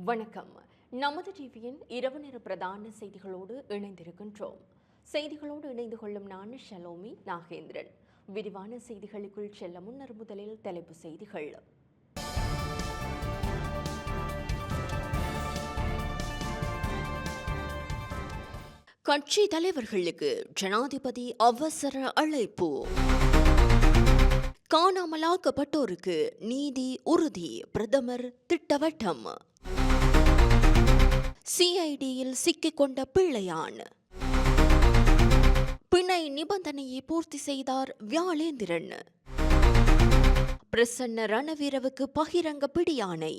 வணக்கம். நமது டிவியின் இரவு நேர பிரதான செய்திகளோடு இணைந்திருக்கின்றோம். செய்திகளோடு இணைந்து கொள்ளும் நான் ஷலோமி நாகேந்திரன். விரிவான செய்திகளுக்குள் செல்ல முன்னர் முதலில் தலைப்பு செய்திகள். கட்சி தலைவர்களுக்கு ஜனாதிபதி அவசர அழைப்பு. காணாமலாக்கப்பட்டோருக்கு நீதி உறுதி, பிரதமர் திட்டவட்டம். சிஐடியில் சிக்கிக்கொண்ட பிள்ளையான். பிணை நிபந்தனையை பூர்த்தி செய்தார் வியாழேந்திரன். பிரசன்ன ரணவீரவுக்கு பகிரங்க பிடியாணை.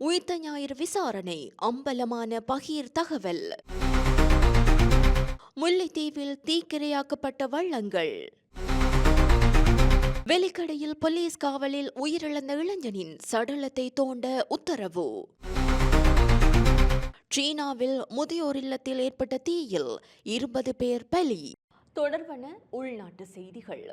உயிர்த்த ஞாயிறு விசாரணை அம்பலமான பகீர் தகவல். முல்லைத்தீவில் தீக்கிரையாக்கப்பட்ட வள்ளங்கள். வெலிக்கடையில் போலீஸ் காவலில் உயிரிழந்த இளைஞனின் சடலத்தை தோண்ட உத்தரவு. சீனாவில் முதியோர் இல்லத்தில் ஏற்பட்ட தீயில் 20 பேர் பலி. தொடர்பான உள்நாட்டு செய்திகள்.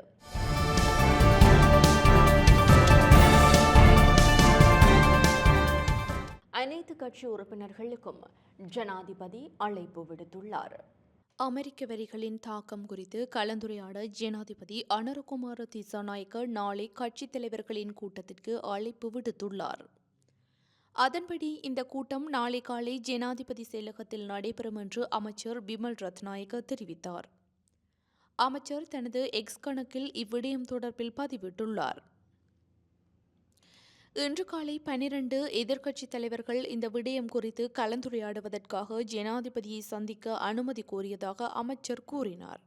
அனைத்து கட்சி உறுப்பினர்களுக்கும் ஜனாதிபதி அழைப்பு விடுத்துள்ளார். அமெரிக்க வரிகளின் தாக்கம் குறித்து கலந்துரையாட ஜனாதிபதி அனுரகுமார திசாநாயக்க நாளை கட்சித் தலைவர்களின் கூட்டத்திற்கு அழைப்பு விடுத்துள்ளார். அதன்படி இந்த கூட்டம் நாளை காலை ஜனாதிபதி செயலகத்தில் நடைபெறும் என்று அமைச்சர் பிமல் ரத்நாயக்க தெரிவித்தார். அமைச்சர் தனது எக்ஸ் கணக்கில் இவ்விடயம் தொடர்பில் பதிவிட்டுள்ளார். இன்று காலை 12 எதிர்க்கட்சித் தலைவர்கள் இந்த விடயம் குறித்து கலந்துரையாடுவதற்காக ஜனாதிபதியை சந்திக்க அனுமதி கோரியதாக அமைச்சர் கூறினார்.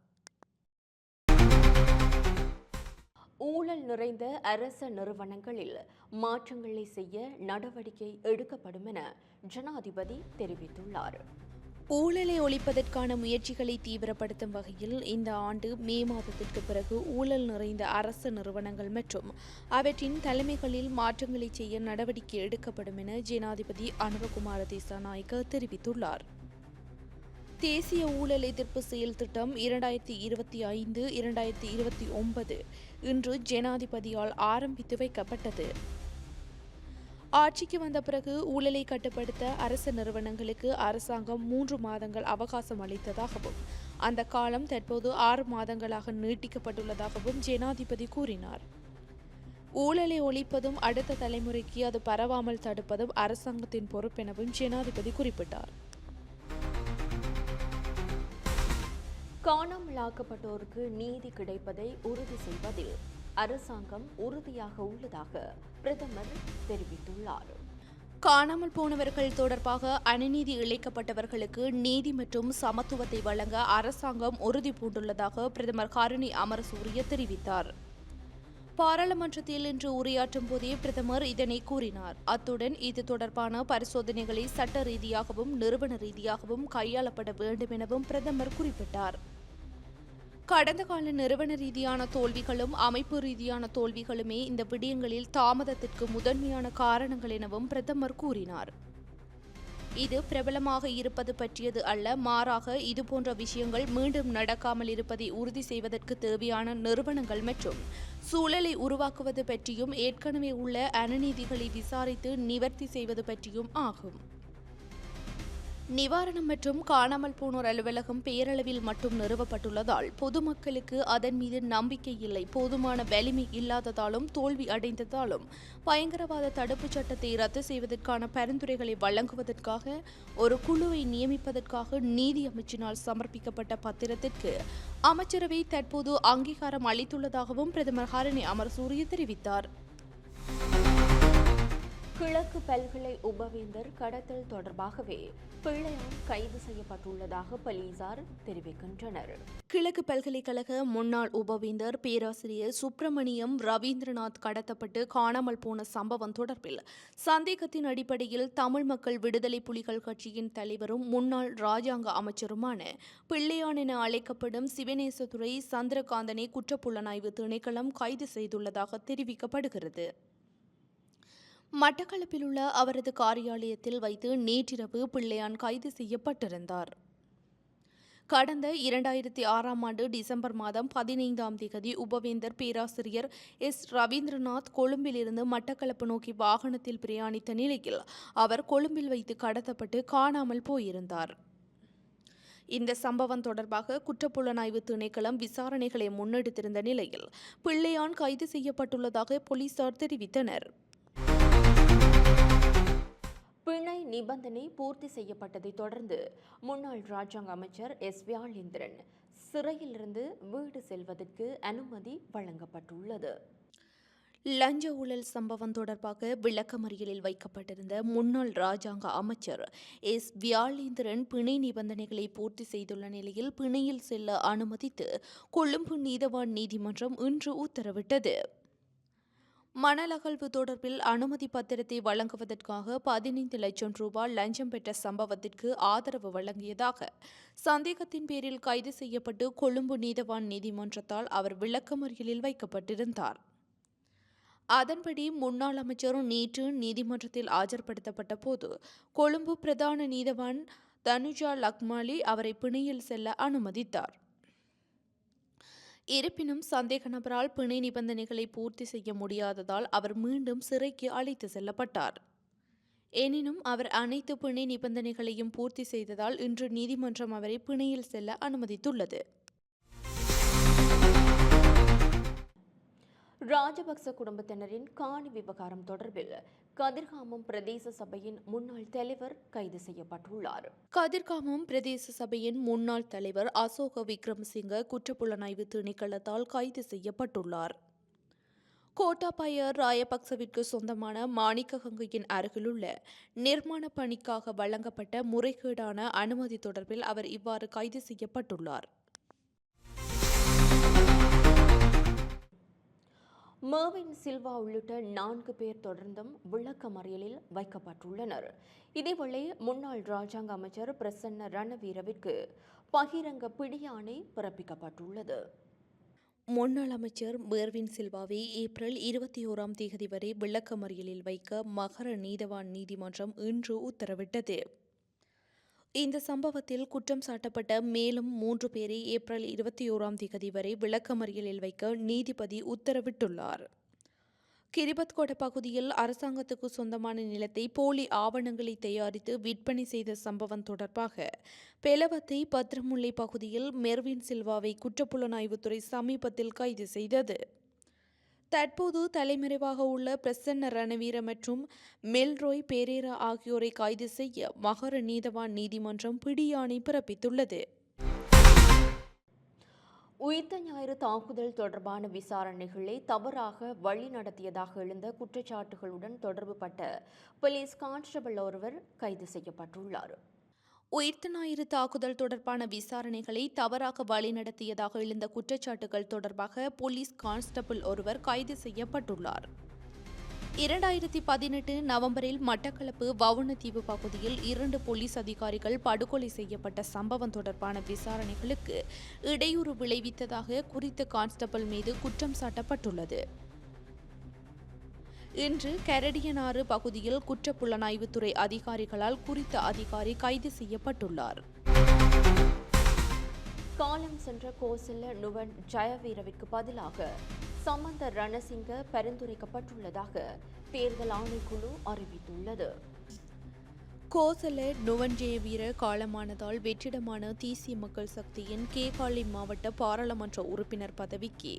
ஊழல் நிறைந்த அரச நிறுவனங்களில் மாற்றங்களை செய்ய நடவடிக்கை எடுக்கப்படும் என ஜனாதிபதி தெரிவித்துள்ளார். ஊழலை ஒழிப்பதற்கான முயற்சிகளை தீவிரப்படுத்தும் வகையில் இந்த ஆண்டு மே மாதத்திற்கு பிறகு ஊழல் நிறைந்த அரசு நிறுவனங்கள் மற்றும் அவற்றின் தலைமைகளில் மாற்றங்களை செய்ய நடவடிக்கை எடுக்கப்படும் என ஜனாதிபதி அனுரகுமார திசாநாயக்க தெரிவித்துள்ளார். தேசிய ஊழல் எதிர்ப்பு செயல் திட்டம் 2025-2029 இன்று ஜனாதிபதியால் ஆரம்பித்து வைக்கப்பட்டது. ஆட்சிக்கு வந்த பிறகு ஊழலை கட்டுப்படுத்த அரசு நிறுவனங்களுக்கு அரசாங்கம் 3 மாதங்கள் அவகாசம் அளித்ததாகவும் அந்த காலம் தற்போது 6 மாதங்களாக நீட்டிக்கப்பட்டுள்ளதாகவும் ஜனாதிபதி கூறினார். ஊழலை ஒழிப்பதும் அடுத்த தலைமுறைக்கு அது பரவாமல் தடுப்பதும் அரசாங்கத்தின் பொறுப்பெனவும் ஜனாதிபதி குறிப்பிட்டார். காணாமலாக்கப்பட்டோருக்கு நீதி கிடைப்பதை உறுதி செய்வதில் அரசாங்கம் உறுதியாக உள்ளதாக பிரதமர் தெரிவித்துள்ளார். காணாமல் போனவர்கள் தொடர்பாக அநீதி இழைக்கப்பட்டவர்களுக்கு நீதி மற்றும் சமத்துவத்தை வழங்க அரசாங்கம் உறுதி பூண்டுள்ளதாக பிரதமர் ஹரணி அமரசூரிய தெரிவித்தார். பாராளுமன்றத்தில் இன்று உரையாற்றும் போதே பிரதமர் இதனை கூறினார். அத்துடன் இது தொடர்பான பரிசோதனைகளை சட்ட ரீதியாகவும் நிறுவன ரீதியாகவும் கையாளப்பட வேண்டும் எனவும் பிரதமர் குறிப்பிட்டார். கடந்த கால நிறுவன ரீதியான தோல்விகளும் அமைப்பு ரீதியான தோல்விகளுமே இந்த விடயங்களில் தாமதத்திற்கு முதன்மையான காரணங்கள் எனவும் பிரதமர் கூறினார். இது பிரபலமாக இருப்பது பற்றியது அல்ல, மாறாக இதுபோன்ற விஷயங்கள் மீண்டும் நடக்காமல் இருப்பதை உறுதி செய்வதற்கு தேவையான நிறுவனங்கள் மற்றும் சூழலை உருவாக்குவது பற்றியும் ஏற்கனவே உள்ள அநீதிகளை விசாரித்து நிவர்த்தி செய்வது பற்றியும் ஆகும். நிவாரணம் மற்றும் காணாமல் போனோர் அலுவலகம் பேரளவில் மட்டும் நிறுவப்பட்டுள்ளதால் பொதுமக்களுக்கு அதன் மீது நம்பிக்கை இல்லை. போதுமான வலிமை இல்லாததாலும் தோல்வி அடைந்ததாலும் பயங்கரவாத தடுப்புச் சட்டத்தை ரத்து செய்வதற்கான பரிந்துரைகளை வழங்குவதற்காக ஒரு குழுவை நியமிப்பதற்காக நீதி அமைச்சினால் சமர்ப்பிக்கப்பட்ட பத்திரத்திற்கு அமைச்சரவை தற்போது அங்கீகாரம் அளித்துள்ளதாகவும் பிரதமர் ஹரணி அமரசூரிய தெரிவித்தார். கிழக்கு பல்கலை உபவேந்தர் கடத்தல் தொடர்பாகவே பிள்ளையான் கைது செய்யப்பட்டுள்ளதாக போலீசார் தெரிவிக்கின்றனர். கிழக்கு பல்கலைக்கழக முன்னாள் உபவேந்தர் பேராசிரியர் சுப்பிரமணியம் ரவீந்திரநாத் கடத்தப்பட்டு காணாமல் போன சம்பவம் தொடர்பில் சந்தேகத்தின் அடிப்படையில் தமிழ் மக்கள் விடுதலை புலிகள் கட்சியின் தலைவரும் முன்னாள் ராஜாங்க அமைச்சருமான பிள்ளையான் என அழைக்கப்படும் சிவனேசதுரை சந்திரகாந்தனை குற்றப்புலனாய்வு திணைக்களம் கைது செய்துள்ளதாக தெரிவிக்கப்படுகிறது. மட்டக்களப்பில் உள்ள அவரது காரியாலயத்தில் வைத்து நேற்றிரவு பிள்ளையான் கைது செய்யப்பட்டிருந்தார். கடந்த 2006ஆம் ஆண்டு டிசம்பர் மாதம் 15ஆம் தேதி உபவேந்தர் பேராசிரியர் எஸ் ரவீந்திரநாத் கொழும்பிலிருந்து மட்டக்களப்பு நோக்கி வாகனத்தில் பிரயாணித்த நிலையில் அவர் கொழும்பில் வைத்து கடத்தப்பட்டு காணாமல் போயிருந்தார். இந்த சம்பவம் தொடர்பாக குற்றப்புலனாய்வு திணைக்களம் விசாரணைகளை முன்னெடுத்திருந்த நிலையில் பிள்ளையான் கைது செய்யப்பட்டுள்ளதாக போலீசார் தெரிவித்தனர். பிணை நிபந்தனை பூர்த்தி செய்யப்பட்டதை தொடர்ந்து முன்னாள் ராஜாங்க அமைச்சர் எஸ் வியாழேந்திரன் சிறையிலிருந்து வீடு செல்வதற்கு அனுமதி வழங்கப்பட்டுள்ளது. லஞ்ச ஊழல் சம்பவம் தொடர்பாக விளக்கமறியலில் வைக்கப்பட்டிருந்த முன்னாள் ராஜாங்க அமைச்சர் எஸ் வியாழேந்திரன் பிணை நிபந்தனைகளை பூர்த்தி செய்துள்ள நிலையில் பிணையில் செல்ல அனுமதித்து கொழும்பு நீதவான் நீதிமன்றம் இன்று உத்தரவிட்டது. மணல் அகழ்வு தொடர்பில் அனுமதி பத்திரத்தை வழங்குவதற்காக 15 லட்சம் ரூபாய் லஞ்சம் பெற்ற சம்பவத்திற்கு ஆதரவு வழங்கியதாக சந்தேகத்தின் பேரில் கைது செய்யப்பட்டு கொழும்பு நீதவான் நீதிமன்றத்தால் அவர் விளக்கமறியலில் வைக்கப்பட்டிருந்தார். அதன்படி முன்னாள் அமைச்சர் நேற்று நீதிமன்றத்தில் ஆஜர்படுத்தப்பட்ட போது கொழும்பு பிரதான நீதவான் தனுஜா லக்மாலி அவரை பிணையில் செல்ல அனுமதித்தார். இருப்பினும் சந்தேக நபரால் பிணை நிபந்தனைகளை பூர்த்தி செய்ய முடியாததால் அவர் மீண்டும் சிறைக்கு அழைத்து செல்லப்பட்டார். எனினும் அவர் அனைத்து பிணை நிபந்தனைகளையும் பூர்த்தி செய்ததால் இன்று நீதிமன்றம் அவரை பிணையில் செல்ல அனுமதித்துள்ளது. ராஜபக்ச குடும்பத்தினரின் காணி விவகாரம் தொடர்பில் கதிர்காமம் பிரதேச சபையின் முன்னாள் தலைவர் கைது செய்யப்பட்டுள்ளார். கதிர்காமம் பிரதேச சபையின் முன்னாள் தலைவர் அசோக விக்ரமசிங்க குற்றப்புலனாய்வு திணைக்களத்தால் கைது செய்யப்பட்டுள்ளார். கோட்டாபய ராயபக்சவிற்கு சொந்தமான மாணிக்ககங்கையின் அருகிலுள்ள நிர்மாண பணிக்காக வழங்கப்பட்ட முறைகேடான அனுமதி தொடர்பில் அவர் இவ்வாறு கைது செய்யப்பட்டுள்ளார். மர்வின் சில்வா உள்ளிட்ட 4 பேர் தொடர்ந்தும் விளக்கமறியலில் வைக்கப்பட்டுள்ளனர். இதேவேளை முன்னாள் ராஜாங்க அமைச்சர் பிரசன்ன ரணவீரவிற்கு பகிரங்க பிடியாணை பிறப்பிக்கப்பட்டுள்ளது. முன்னாள் அமைச்சர் மேர்வின் சில்வாவை ஏப்ரல் 21ஆம் தேதி வரை விளக்கமறியலில் வைக்க மகர நீதவான் நீதிமன்றம் இன்று உத்தரவிட்டது. இந்த சம்பவத்தில் குற்றம் சாட்டப்பட்ட மேலும் 3 பேரை ஏப்ரல் 21ஆம் தேதி வரை விளக்கமறியலில் வைக்க நீதிபதி உத்தரவிட்டுள்ளார். கிரிபத்கொட பகுதியில் அரசாங்கத்துக்கு சொந்தமான நிலத்தை போலி ஆவணங்களை தயாரித்து விற்பனை செய்த சம்பவம் தொடர்பாக பெலவத்தை பத்ரமுல்லை பகுதியில் மெர்வின் சில்வாவை குற்றப்புலனாய்வுத்துறை சமீபத்தில் கைது செய்தது. தற்போது தலைமறைவாக உள்ள பிரசன்ன ரணவீர மற்றும் மெல்ரோய் பெரேரா ஆகியோரை கைது செய்ய மகர நீதவான் நீதிமன்றம் பிடியாணை பிறப்பித்துள்ளது. உயிர்த்த ஞாயிறு தாக்குதல் தொடர்பான விசாரணைகளை தவறாக வழிநடத்தியதாக எழுந்த குற்றச்சாட்டுகளுடன் தொடர்புபட்ட போலீஸ் கான்ஸ்டபிள் ஒருவர் கைது செய்யப்பட்டுள்ளார். உயிர்த்த ஞாயிறு தாக்குதல் தொடர்பான விசாரணைகளை தவறாக வழிநடத்தியதாக எழுந்த குற்றச்சாட்டுகள் தொடர்பாக போலீஸ் கான்ஸ்டபிள் ஒருவர் கைது செய்யப்பட்டுள்ளார். 2018 நவம்பரில் மட்டக்களப்பு வவுணதீவு பகுதியில் 2 போலீஸ் அதிகாரிகள் படுகொலை செய்யப்பட்ட சம்பவம் தொடர்பான விசாரணைகளுக்கு இடையூறு விளைவித்ததாக குறித்த கான்ஸ்டபிள் மீது குற்றம் சாட்டப்பட்டுள்ளது. இன்று கரடியனாறு பகுதியில் குற்றப்புலனாய்வுத்துறை அதிகாரிகளால் குறித்த அதிகாரி கைது செய்யப்பட்டுள்ளார். காலம் சென்ற கோசல நுவன் ஜெயவீரவிற்கு பதிலாக சமந்த ரணசிங்க பரிந்துரைக்கப்பட்டுள்ளதாக தேர்தல் ஆணைக்குழு அறிவித்துள்ளது. கோசல நுவன்ஜெயவீர காலமானதால் வெற்றிடமான தேசிய மக்கள் சக்தியின் கேகாலை மாவட்ட பாராளுமன்ற உறுப்பினர் பதவிக்கு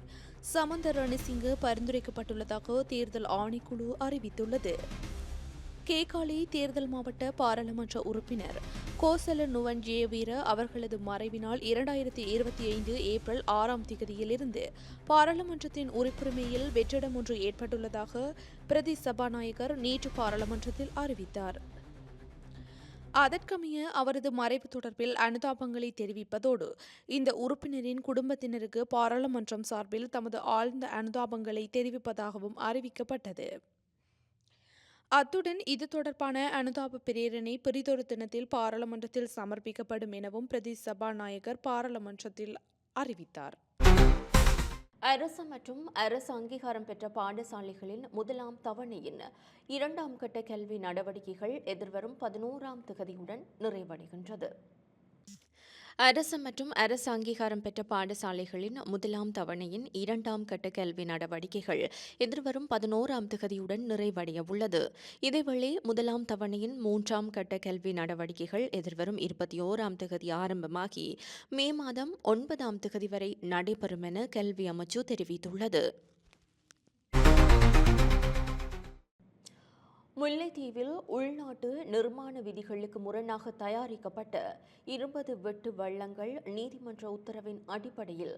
சமந்த ரணசிங்க பரிந்துரைக்கப்பட்டுள்ளதாக தேர்தல் ஆணைக்குழு அறிவித்துள்ளது. கேகாலை தேர்தல் மாவட்ட பாராளுமன்ற உறுப்பினர் கோசல நுவன்ஜெயவீர அவர்களது மறைவினால் 2025 ஏப்ரல் 6ஆம் தேதியிலிருந்து பாராளுமன்றத்தின் உறுப்புரிமையில் வெற்றிடம் ஒன்று ஏற்பட்டுள்ளதாக பிரதி சபாநாயகர் நேற்று பாராளுமன்றத்தில் அறிவித்தார். அதற்கமைய அவரது மறைவு தொடர்பில் அனுதாபங்களை தெரிவிப்பதோடு இந்த உறுப்பினரின் குடும்பத்தினருக்கு பாராளுமன்றம் சார்பில் தமது ஆழ்ந்த அனுதாபங்களை தெரிவிப்பதாகவும் அறிவிக்கப்பட்டது. அத்துடன் இது தொடர்பான அனுதாப பிரேரணை பிறிதொரு தினத்தில் பாராளுமன்றத்தில் சமர்ப்பிக்கப்படும் எனவும் பிரதி சபாநாயகர் பாராளுமன்றத்தில் அறிவித்தார். அரசு மற்றும் அரசு அங்கீகாரம் பெற்ற பாடசாலைகளின் முதலாம் தவணையின் 2ஆம் கட்ட கல்வி நடவடிக்கைகள் எதிர்வரும் 11ஆம் தேதியுடன் நிறைவடைகின்றது. அரசு மற்றும் அரசு அங்கீகாரம் பெற்ற பாடசாலைகளின் முதலாம் தவணையின் 2ஆம் கட்ட கல்வி நடவடிக்கைகள் எதிர்வரும் 11ஆம் திகதியுடன் நிறைவடைய உள்ளது. இதேவேளை முதலாம் தவணையின் 3ஆம் கட்ட கல்வி நடவடிக்கைகள் எதிர்வரும் 21ஆம் திகதி ஆரம்பமாகி மே மாதம் 9ஆம் திகதி வரை நடைபெறும் என கல்வி அமைச்சு தெரிவித்துள்ளது. முல்லைத்தீவில் உள்நாட்டு நிர்மாண விதிகளுக்கு முரணாக தயாரிக்கப்பட்ட 20 வெட்டு வள்ளங்கள் நீதிமன்ற உத்தரவின் அடிப்படையில்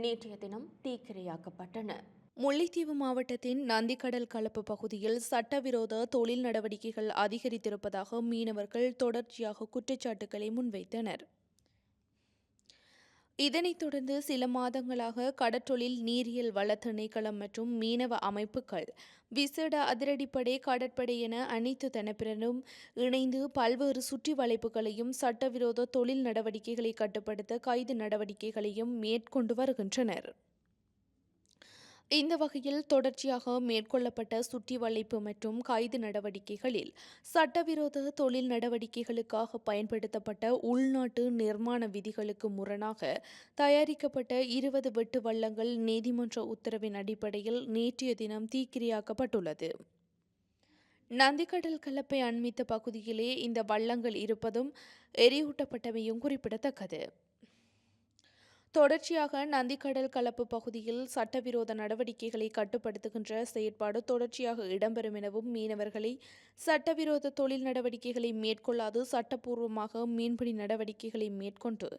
நேற்றைய தினம் தீக்கிரையாக்கப்பட்டன. முல்லைத்தீவு மாவட்டத்தின் நந்திக்கடல் களப்பு பகுதியில் சட்டவிரோத தொழில் நடவடிக்கைகள் அதிகரித்திருப்பதாக மீனவர்கள் தொடர்ச்சியாக குற்றச்சாட்டுகளை முன்வைத்தனர். இதனைத் தொடர்ந்து சில மாதங்களாக கடற்றொழில் நீரியல் வள திணைக்களம் மற்றும் மீனவ அமைப்புகள் விசேட அதிரடிப்படை கடற்படை என அனைத்து தரப்பினரும் இணைந்து பல்வேறு சுற்றி வளைப்புகளையும் சட்டவிரோத தொழில் நடவடிக்கைகளை கட்டுப்படுத்த கைது நடவடிக்கைகளையும் மேற்கொண்டு வருகின்றனர். இந்த வகையில் தொடர்ச்சியாக மேற்கொள்ளப்பட்ட சுற்றி வளைப்பு மற்றும் கைது நடவடிக்கைகளில் சட்டவிரோத தொழில் நடவடிக்கைகளுக்காக பயன்படுத்தப்பட்ட உள்நாட்டு நிர்மாண விதிகளுக்கு முரணாக தயாரிக்கப்பட்ட 20 வெட்டு வள்ளங்கள் நீதிமன்ற உத்தரவின் அடிப்படையில் நேற்றைய தினம் தீக்கிரையாக்கப்பட்டுள்ளது. நந்திக்கடல் கலப்பை அண்மித்த பகுதியிலே இந்த வள்ளங்கள் இருப்பதும் எரியூட்டப்பட்டமையும் குறிப்பிடத்தக்கது. தொடர்ச்சியாக நந்திக்கடல் கலப்பு பகுதியில் சட்டவிரோத நடவடிக்கைகளை கட்டுப்படுத்துகின்ற செயற்பாடு தொடர்ச்சியாக இடம்பெறும் எனவும் மீனவர்களை சட்டவிரோத தொழில் நடவடிக்கைகளை மேற்கொள்ளாது சட்டப்பூர்வமாக மீன்பிடி நடவடிக்கைகளை மேற்கொண்டு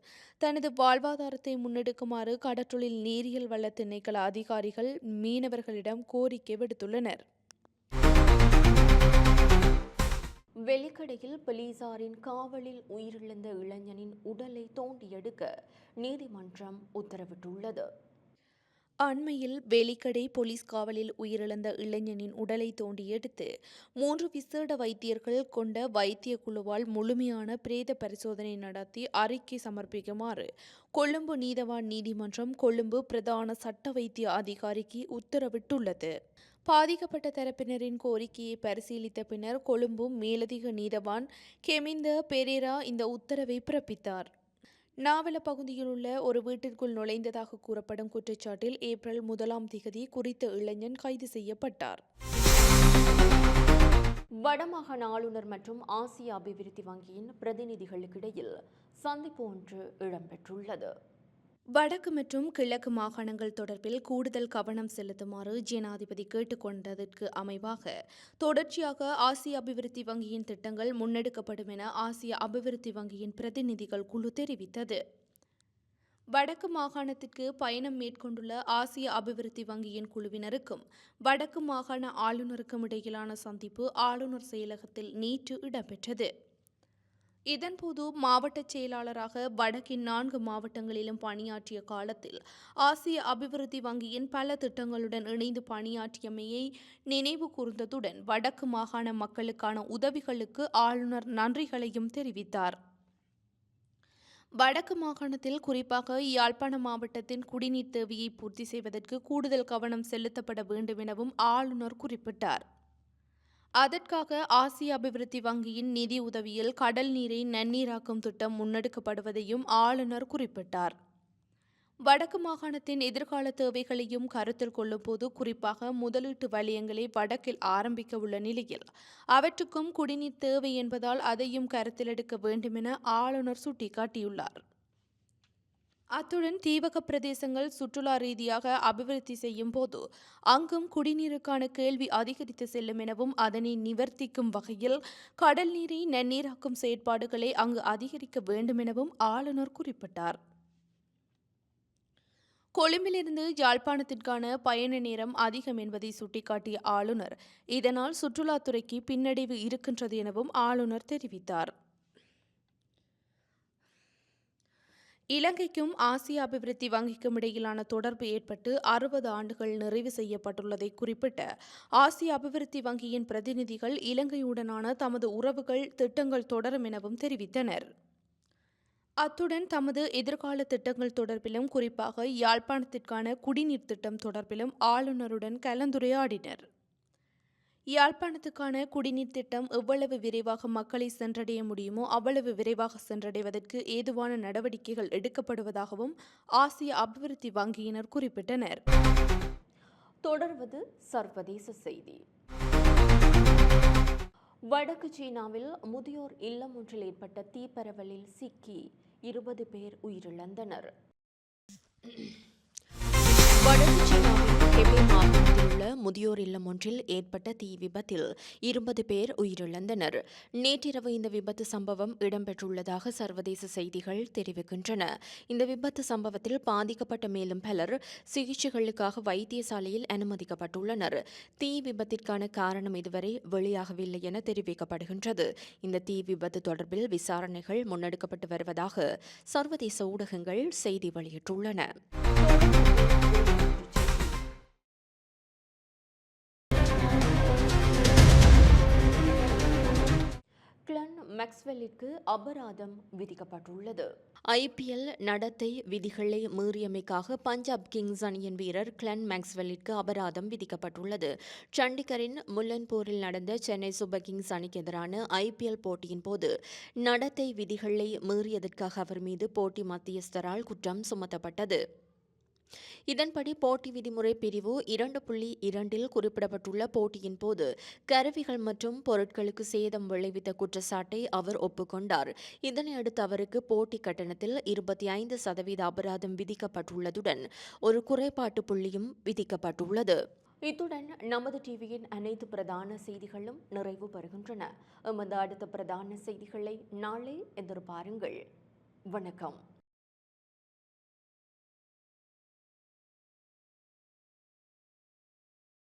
தனது வாழ்வாதாரத்தை முன்னெடுக்குமாறு கடற்றொழில் நீரியல் வள திணைக்கள அதிகாரிகள் மீனவர்களிடம் கோரிக்கை விடுத்துள்ளனர். வெலிக்கடையில் போலீசாரின் காவலில் உயிரிழந்த இளைஞனின் உடலை தோண்டி எடுக்க நீதிமன்றம் உத்தரவிட்டுள்ளது. அண்மையில் வேலிக்கடை போலீஸ் காவலில் உயிரிழந்த இளைஞனின் உடலை தோண்டி எடுத்து 3 விசேட வைத்தியர்கள் கொண்ட வைத்திய குழுவால் முழுமையான பிரேத பரிசோதனை நடத்தி அறிக்கை சமர்ப்பிக்குமாறு கொழும்பு நீதவான் நீதிமன்றம் கொழும்பு பிரதான சட்ட வைத்திய அதிகாரிக்கு உத்தரவிட்டுள்ளது. பாதிக்கப்பட்ட தரப்பினரின் கோரிக்கையை பரிசீலித்த பின்னர் கொழும்பு மேலதிக நீதவான் கெமிந்த பெரேரா இந்த உத்தரவை பிறப்பித்தார். நாவல பகுதியில் உள்ள ஒரு வீட்டிற்குள் நுழைந்ததாக கூறப்படும் குற்றச்சாட்டில் ஏப்ரல் 1ஆம் திகதி குறித்த இளைஞன் கைது செய்யப்பட்டார். வடமாகாண ஆளுநர் மற்றும் ஆசிய அபிவிருத்தி வங்கியின் பிரதிநிதிகளுக்கிடையில் சந்திப்பு ஒன்று இடம்பெற்றுள்ளது. வடக்கு மற்றும் கிழக்கு மாகாணங்கள் தொடர்பில் கூடுதல் கவனம் செலுத்துமாறு ஜனாதிபதி கேட்டுக்கொண்டதற்கு அமைவாக தொடர்ச்சியாக ஆசிய அபிவிருத்தி வங்கியின் திட்டங்கள் முன்னெடுக்கப்படும் என ஆசிய அபிவிருத்தி வங்கியின் பிரதிநிதிகள் குழு தெரிவித்தது. வடக்கு மாகாணத்திற்கு பயணம் மேற்கொண்டுள்ள ஆசிய அபிவிருத்தி வங்கியின் குழுவினருக்கும் வடக்கு மாகாண ஆளுநருக்கும் இடையிலான சந்திப்பு ஆளுநர் செயலகத்தில் நேற்று இடம்பெற்றது. இதன்போது மாவட்ட செயலாளராக வடக்கின் 4 மாவட்டங்களிலும் பணியாற்றிய காலத்தில் ஆசிய அபிவிருத்தி வங்கியின் பல திட்டங்களுடன் இணைந்து பணியாற்றியமையை நினைவு கூர்ந்ததுடன் வடக்கு மாகாண மக்களுக்கான உதவிகளுக்கு ஆளுநர் நன்றிகளையும் தெரிவித்தார். வடக்கு மாகாணத்தில் குறிப்பாக யாழ்ப்பாண மாவட்டத்தின் குடிநீர் தேவையை பூர்த்தி செய்வதற்கு கூடுதல் கவனம் செலுத்தப்பட வேண்டும் எனவும் ஆளுநர் குறிப்பிட்டார். அதற்காக ஆசிய அபிவிருத்தி வங்கியின் நிதி உதவியில் கடல் நீரை நன்னீராக்கும் திட்டம் முன்னெடுக்கப்படுவதையும் ஆளுநர் குறிப்பிட்டார். வடக்கு மாகாணத்தின் எதிர்கால தேவைகளையும் கருத்தில் கொள்ளும்போது குறிப்பாக முதலீட்டு வலயங்களை வடக்கில் ஆரம்பிக்க உள்ள நிலையில் அவற்றுக்கும் குடிநீர் தேவை என்பதால் அதையும் கருத்திலெடுக்க வேண்டும் என ஆளுநர் சுட்டிக்காட்டியுள்ளார். அத்துடன் தீவக பிரதேசங்கள் சுற்றுலா ரீதியாக அபிவிருத்தி செய்யும் போது அங்கும் குடிநீருக்கான கேள்வி அதிகரித்து செல்லும் எனவும் அதனை நிவர்த்திக்கும் வகையில் கடல் நீரை நன்னீராக்கும் செயற்பாடுகளை அங்கு அதிகரிக்க வேண்டும் எனவும் ஆளுநர் குறிப்பிட்டார். கொழும்பிலிருந்து யாழ்ப்பாணத்திற்கான பயண நேரம் அதிகம் என்பதை சுட்டிக்காட்டிய ஆளுநர் இதனால் சுற்றுலாத்துறைக்கு பின்னடைவு இருக்கின்றது எனவும் ஆளுநர் தெரிவித்தார். இலங்கைக்கும் ஆசிய அபிவிருத்தி வங்கிக்கும் இடையிலான தொடர்பு ஏற்பட்டு 60 ஆண்டுகள் நிறைவு செய்யப்பட்டுள்ளதை குறிப்பிட்ட ஆசிய அபிவிருத்தி வங்கியின் பிரதிநிதிகள் இலங்கையுடனான தமது உறவுகள் திட்டங்கள் தொடரும் எனவும் தெரிவித்தனர். அத்துடன் தமது எதிர்கால திட்டங்கள் தொடர்பிலும் குறிப்பாக யாழ்ப்பாணத்திற்கான குடிநீர் திட்டம் தொடர்பிலும் ஆளுநருடன் கலந்துரையாடினர். யாழ்ப்பாணத்துக்கான குடிநீர் திட்டம் எவ்வளவு விரைவாக மக்களை சென்றடைய முடியுமோ அவ்வளவு விரைவாக சென்றடைவதற்கு ஏதுவான நடவடிக்கைகள் எடுக்கப்படுவதாகவும் ஆசிய அபிவிருத்தி வங்கியினர் குறிப்பிட்டனர். தொடர்வது சர்வதேச செய்தி. வடக்கு சீனாவில் முதியோர் இல்லம் ஒன்றில் ஏற்பட்ட தீப்பரவலில் சிக்கி 20 பேர் உயிரிழந்தனர். வடக்கு சீனாவின் ஹெபே மாவட்டத்தில் உள்ள முதியோர் இல்லம் ஒன்றில் ஏற்பட்ட தீ விபத்தில் 20 பேர் உயிரிழந்தனர். நேற்றிரவு இந்த விபத்து சம்பவம் இடம்பெற்றுள்ளதாக சர்வதேச செய்திகள் தெரிவிக்கின்றன. இந்த விபத்து சம்பவத்தில் பாதிக்கப்பட்ட மேலும் பலர் சிகிச்சைகளுக்காக வைத்தியசாலையில் அனுமதிக்கப்பட்டுள்ளனர். தீ விபத்திற்கான காரணம் இதுவரை வெளியாகவில்லை என தெரிவிக்கப்படுகின்றது. இந்த தீ விபத்து தொடர்பில் விசாரணைகள் முன்னெடுக்கப்பட்டு வருவதாக சர்வதேச ஊடகங்கள் செய்தி வெளியிட்டுள்ளன. கிளென் மேக்ஸ்வெல்லிற்கு அபராதம் விதிக்கப்பட்டுள்ளது. IPL நடத்தை விதிகளை மீறியமைக்காக பஞ்சாப் கிங்ஸ் அணியின் வீரர் கிளென் மேக்ஸ்வெல்லிற்கு அபராதம் விதிக்கப்பட்டுள்ளது. சண்டிகரின் முல்லன்பூரில் நடந்த சென்னை சூப்பர் கிங்ஸ் அணிக்கு எதிரான IPL போட்டியின் போது நடத்தை விதிகளை மீறியதற்காக அவர் மீது போட்டி மத்தியஸ்தரால் குற்றம் சுமத்தப்பட்டது. இதன்படி போட்டி விதிமுறை பிரிவு 2.2 குறிப்பிடப்பட்டுள்ள போட்டியின் போது கருவிகள் மற்றும் பொருட்களுக்கு சேதம் விளைவித்த குற்றச்சாட்டை அவர் ஒப்புக்கொண்டார். இதனையடுத்து அவருக்கு போட்டி கட்டணத்தில் 25% அபராதம் விதிக்கப்பட்டுள்ளதுடன் ஒரு குறைபாட்டு புள்ளியும் விதிக்கப்பட்டுள்ளது. இத்துடன் நமது டிவியின் அனைத்து பிரதான செய்திகளும் நிறைவு பெறுகின்றன. எமது அடுத்த பிரதான செய்திகளை நாளை எதிர்பாருங்கள். வணக்கம்.